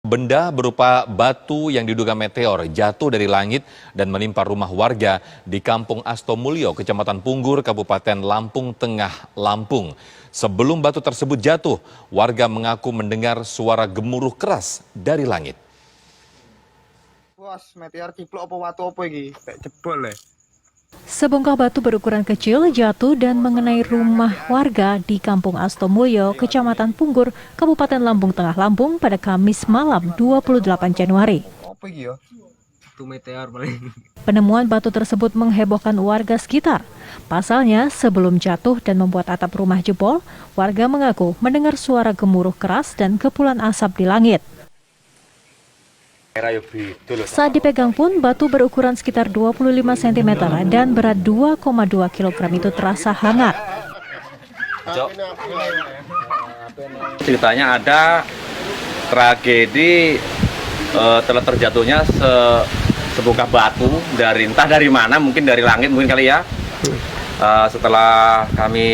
Benda berupa batu yang diduga meteor jatuh dari langit dan menimpa rumah warga di Kampung Astomulyo, Kecamatan Punggur, Kabupaten Lampung Tengah, Lampung. Sebelum batu tersebut jatuh, warga mengaku mendengar suara gemuruh keras dari langit. Wah, meteor ciplok apa watu apa iki? Kayak jebol ya. Sebongkah batu berukuran kecil jatuh dan mengenai rumah warga di Kampung Astomulyo, Kecamatan Punggur, Kabupaten Lampung Tengah, Lampung pada Kamis malam 28 Januari. Apa iki ya? Itu meteor paling. Penemuan batu tersebut menghebohkan warga sekitar. Pasalnya, sebelum jatuh dan membuat atap rumah jebol, warga mengaku mendengar suara gemuruh keras dan kepulan asap di langit. Saat dipegang pun, batu berukuran sekitar 25 cm dan berat 2,2 kg itu terasa hangat. Ceritanya ada tragedi telah terjatuhnya sebongkah batu dari entah dari mana, mungkin dari langit mungkin kali ya. Setelah kami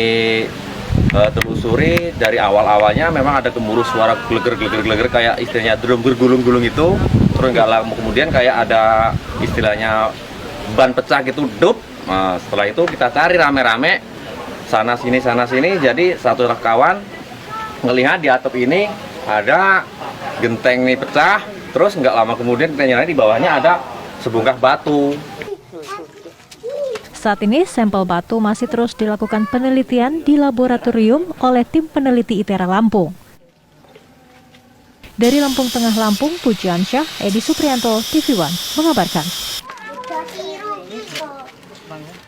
telusuri dari awalnya memang ada gemuruh suara geleger kayak istilahnya drum bergulung-gulung itu. Terus nggak lama kemudian kayak ada istilahnya ban pecah gitu, dup. Nah, setelah itu kita cari rame-rame sana sini. Jadi satu kawan ngelihat di atap ini ada genteng nih pecah. Terus nggak lama kemudian kita nyari di bawahnya ada sebongkah batu. Saat ini sampel batu masih terus dilakukan penelitian di laboratorium oleh tim peneliti ITERA Lampung. Dari Lampung Tengah, Lampung, Pujiansyah, Edi Supriyanto, TV One mengabarkan.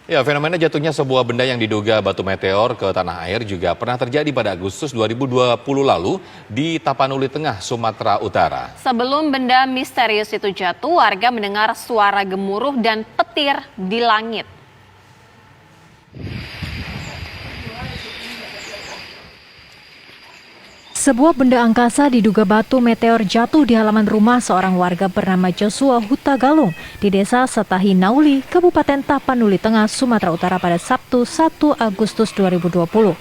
Ya, fenomena jatuhnya sebuah benda yang diduga batu meteor ke tanah air juga pernah terjadi pada Agustus 2020 lalu di Tapanuli Tengah, Sumatera Utara. Sebelum benda misterius itu jatuh, warga mendengar suara gemuruh dan petir di langit. Sebuah benda angkasa diduga batu meteor jatuh di halaman rumah seorang warga bernama Joshua Huta Galung di Desa Setahi Nauli, Kabupaten Tapanuli Tengah, Sumatera Utara pada Sabtu 1 Agustus 2020.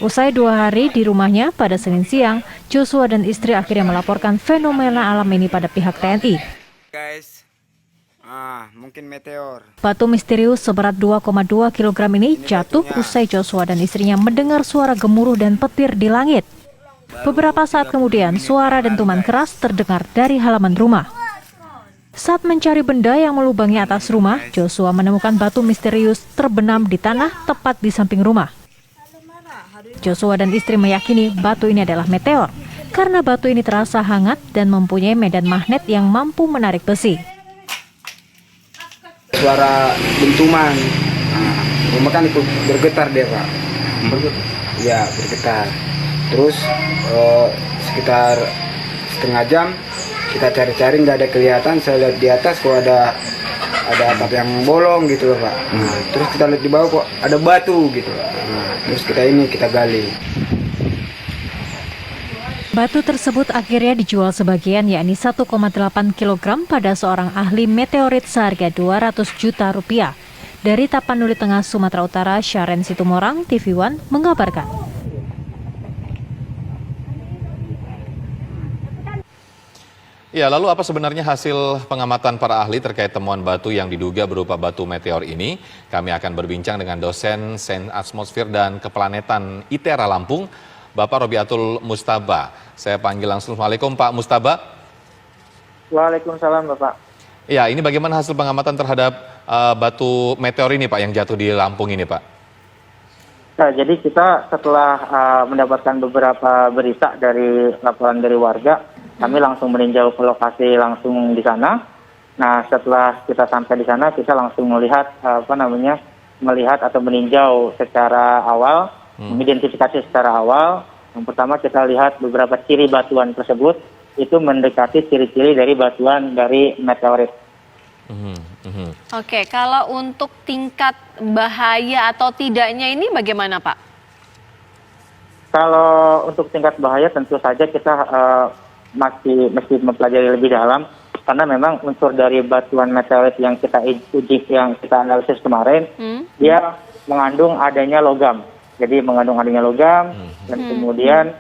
Usai 2 hari di rumahnya pada Senin siang, Joshua dan istri akhirnya melaporkan fenomena alam ini pada pihak TNI. Mungkin meteor. Batu misterius seberat 2,2 kg ini jatuh usai Joshua dan istrinya mendengar suara gemuruh dan petir di langit. Beberapa saat kemudian, suara dentuman keras terdengar dari halaman rumah. Saat mencari benda yang melubangi atas rumah, Joshua menemukan batu misterius terbenam di tanah tepat di samping rumah. Joshua dan istri meyakini batu ini adalah meteor karena batu ini terasa hangat dan mempunyai medan magnet yang mampu menarik besi. Suara dentuman, rumah kan ikut bergetar dia Pak. Ya bergetar. Terus sekitar setengah jam kita cari-cari nggak ada kelihatan. Saya lihat di atas kok ada atap yang bolong gitu loh Pak. Terus kita lihat di bawah kok ada batu gitu. Terus kita gali. Batu tersebut akhirnya dijual sebagian, yakni 1,8 kg pada seorang ahli meteorit seharga 200 juta rupiah. Dari Tapanuli Tengah, Sumatera Utara, Syaren Situmorang, TV One mengabarkan. Ya, lalu apa sebenarnya hasil pengamatan para ahli terkait temuan batu yang diduga berupa batu meteor ini? Kami akan berbincang dengan dosen Sains Atmosfer dan Keplanetan ITERA Lampung, Bapak Robiatul Mustaba. Saya panggil langsung. Assalamualaikum Pak Mustaba. Waalaikumsalam Bapak. Ya, ini bagaimana hasil pengamatan terhadap batu meteor ini Pak yang jatuh di Lampung ini Pak? Nah, jadi kita setelah mendapatkan beberapa berita dari laporan dari warga, kami langsung meninjau ke lokasi langsung di sana. Nah, setelah kita sampai di sana, kita langsung melihat melihat atau meninjau secara awal. Mengidentifikasi secara awal. Yang pertama kita lihat beberapa ciri batuan tersebut itu mendekati ciri-ciri dari batuan dari meteorit. Oke, kalau untuk tingkat bahaya atau tidaknya ini bagaimana Pak? Kalau untuk tingkat bahaya tentu saja kita masih mempelajari lebih dalam karena memang unsur dari batuan meteorit yang kita uji, yang kita analisis kemarin, dia mengandung adanya logam. Jadi mengandung adanya logam dan kemudian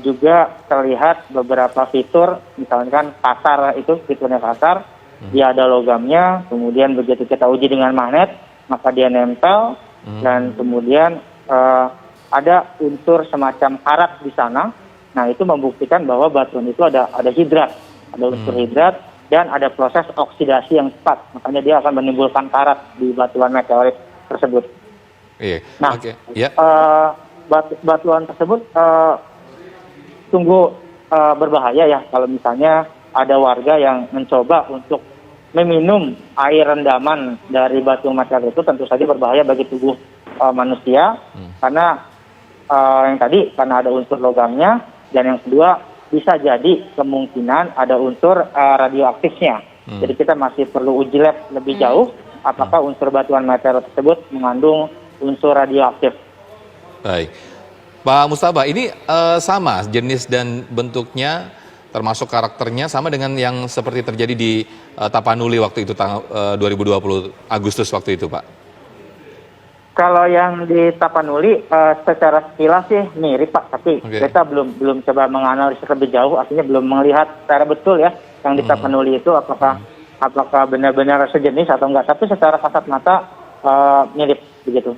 juga terlihat beberapa fitur, misalkan kasar itu fiturnya kasar, dia ada logamnya, kemudian begitu kita uji dengan magnet, maka dia nempel, dan kemudian ada unsur semacam karat di sana. Nah, itu membuktikan bahwa batuan itu ada hidrat, ada unsur hidrat, dan ada proses oksidasi yang cepat. Makanya dia akan menimbulkan karat di batuan meteorit tersebut. Iya. Nah, Oke. Ya. batuan tersebut sungguh berbahaya ya kalau misalnya ada warga yang mencoba untuk meminum air rendaman dari batu meteorit itu, tentu saja berbahaya bagi tubuh manusia karena yang tadi karena ada unsur logamnya, dan yang kedua bisa jadi kemungkinan ada unsur radioaktifnya. Jadi kita masih perlu uji lab lebih jauh apakah unsur batuan meteorit tersebut mengandung unsur radioaktif. Baik. Pak Mustaba, ini sama jenis dan bentuknya termasuk karakternya sama dengan yang seperti terjadi di Tapanuli waktu itu 2020 Agustus waktu itu, Pak? Kalau yang di Tapanuli secara sekilas sih mirip Pak, tapi kita belum coba menganalisis lebih jauh, artinya belum melihat secara betul ya yang di Tapanuli itu apakah benar-benar sejenis atau enggak, tapi secara kasat mata mirip begitu.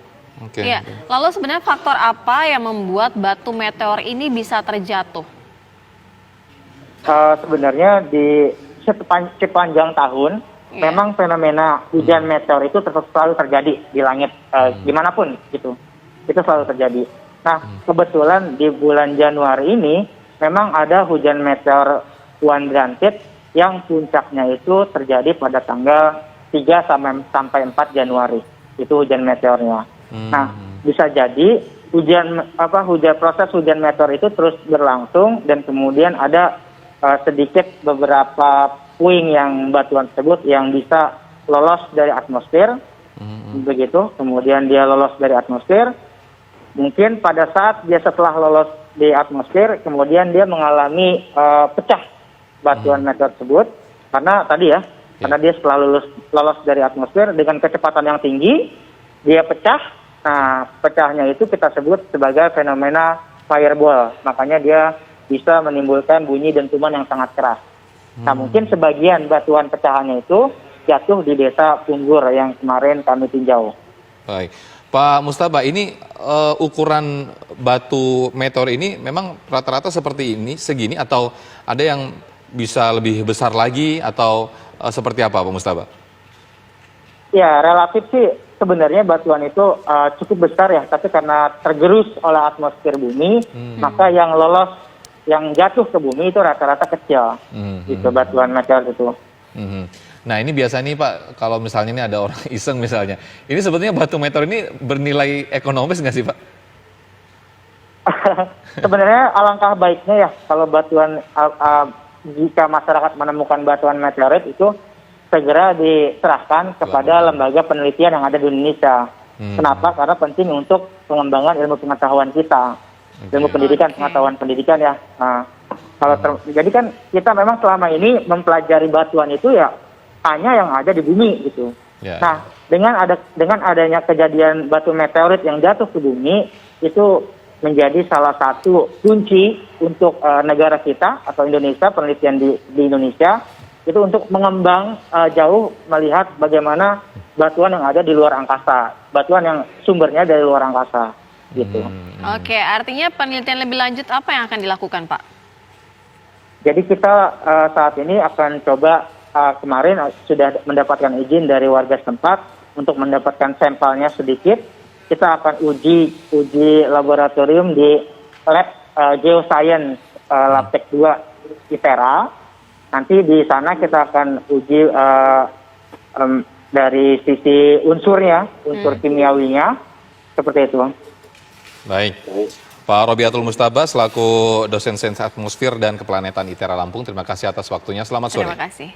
Iya. Lalu sebenarnya faktor apa yang membuat batu meteor ini bisa terjatuh? Sebenarnya di sepanjang tahun memang fenomena hujan meteor itu selalu terjadi di langit dimanapun gitu. Itu selalu terjadi. Nah, kebetulan di bulan Januari ini memang ada hujan meteor Wandrantit yang puncaknya itu terjadi pada tanggal 3 sampai 4 Januari. Itu hujan meteornya. Nah, bisa jadi proses hujan meteor itu terus berlangsung dan kemudian ada sedikit beberapa puing yang batuan tersebut yang bisa lolos dari atmosfer, begitu. Kemudian dia lolos dari atmosfer. Mungkin pada saat dia setelah lolos di atmosfer, kemudian dia mengalami pecah batuan meteor tersebut karena tadi ya, karena dia setelah lolos dari atmosfer dengan kecepatan yang tinggi, dia pecah. Nah, pecahnya itu kita sebut sebagai fenomena fireball. Makanya dia bisa menimbulkan bunyi dentuman yang sangat keras. Nah, mungkin sebagian batuan pecahannya itu jatuh di desa Punggur yang kemarin kami tinjau. Baik. Pak Mustaba, ini ukuran batu meteor ini memang rata-rata seperti ini, segini, atau ada yang bisa lebih besar lagi, atau seperti apa Pak Mustaba? Ya, relatif sih sebenarnya batuan itu cukup besar ya, tapi karena tergerus oleh atmosfer bumi, maka yang lolos, yang jatuh ke bumi itu rata-rata kecil, gitu batuan meteor itu. Nah, ini biasa nih Pak, kalau misalnya ini ada orang iseng misalnya, ini sebetulnya batu meteor ini bernilai ekonomis nggak sih Pak? Sebenarnya alangkah baiknya ya kalau batuan jika masyarakat menemukan batuan meteorit itu segera diserahkan kepada lembaga penelitian yang ada di Indonesia. Kenapa? Karena penting untuk pengembangan ilmu pengetahuan kita, ilmu pendidikan, pengetahuan pendidikan ya. Nah, jadi kan kita memang selama ini mempelajari batuan itu ya hanya yang ada di bumi gitu. Nah, dengan adanya kejadian batu meteorit yang jatuh ke bumi itu menjadi salah satu kunci untuk negara kita atau Indonesia, penelitian di Indonesia itu untuk mengembang jauh melihat bagaimana batuan yang ada di luar angkasa, batuan yang sumbernya dari luar angkasa, gitu. Oke, artinya penelitian lebih lanjut apa yang akan dilakukan, Pak? Jadi kita saat ini akan coba kemarin sudah mendapatkan izin dari warga setempat untuk mendapatkan sampelnya sedikit. Kita akan uji laboratorium di lab Geoscience Labtek 2 ITERA. Nanti di sana kita akan uji dari sisi unsurnya, unsur kimiawinya, seperti itu. Baik. Pak Robiatul Mustaba selaku dosen Sains Atmosfer dan Keplanetan ITERA Lampung, terima kasih atas waktunya. Selamat sore. Terima kasih.